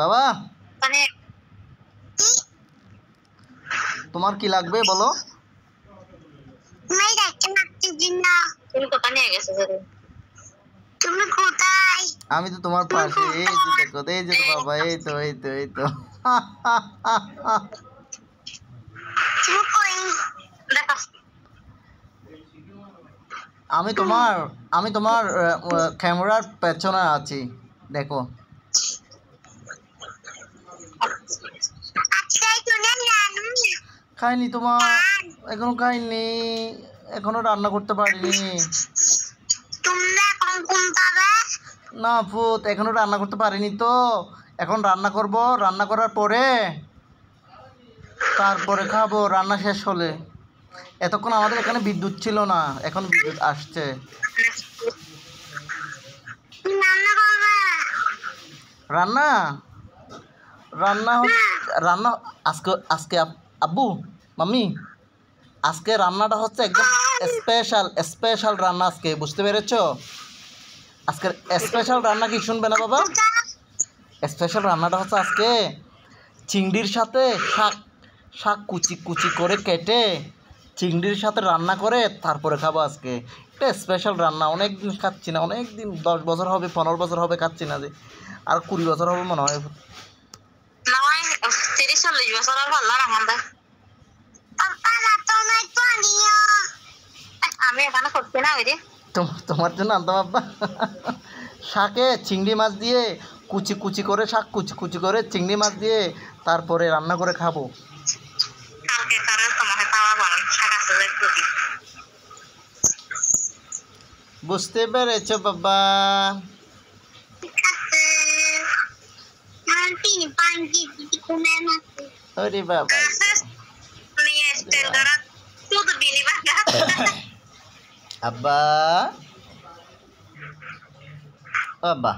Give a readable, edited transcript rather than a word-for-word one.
বাবা মানে তোমার কি লাগবে বলো? তুমি কোথায় নিয়ে গেছো? তুমি কোথায়? আমি তো তোমার পাশে। এই যে দেখো, এই যে বাবা, এই তো এই তো এই তো। আমি তোমার ক্যামেরার পেছনে আছি, দেখো। খাইনি তোমার, এখনো খাইনি, এখনো রান্না করতে পারিনি। না ফুত, এখনো রান্না করতে পারিনি তো। এখন রান্না করব, রান্না করার পরে তারপরে খাবো, রান্না শেষ হলে। এতক্ষণ আমাদের এখানে বিদ্যুৎ ছিল না, এখন বিদ্যুৎ আসছে। রান্না রান্না রান্না আজকে আজকে আব্বু মাম্মি, আজকে রান্নাটা হচ্ছে একদম স্পেশাল রান্না আজকে, বুঝতে পেরেছো? আজকের স্পেশাল রান্না কি শুনবে না বাবা? স্পেশাল রান্নাটা হচ্ছে আজকে চিংড়ির সাথে শাক, শাক কুচি কুচি করে কেটে চিংড়ির সাথে রান্না করে তারপরে খাবো আজকে। এটা স্পেশাল রান্না, অনেক দিন খাচ্ছি না, অনেক দিন, 10 বছর হবে, 15 বছর হবে খাচ্ছি না যে, আর 20 বছর হবে মনে হয়। 30-40 বছর আর ভালো না আমাদের। আমি এখানে করছি না ওই যে তোমার জন্য আনতাম আব্বা। শাকে চিংড়ি মাছ দিয়ে কুচি কুচি করে, শাক কুচি কুচি করে চিংড়ি মাছ দিয়ে তারপরে রান্না করে খাবো। কালকে কারণ তোমাকে খাওয়া বানান শাক আছে একটু দি। বুঝতে পেরেছো বাবা? ওরে বাবা, আব্বা, বাবা।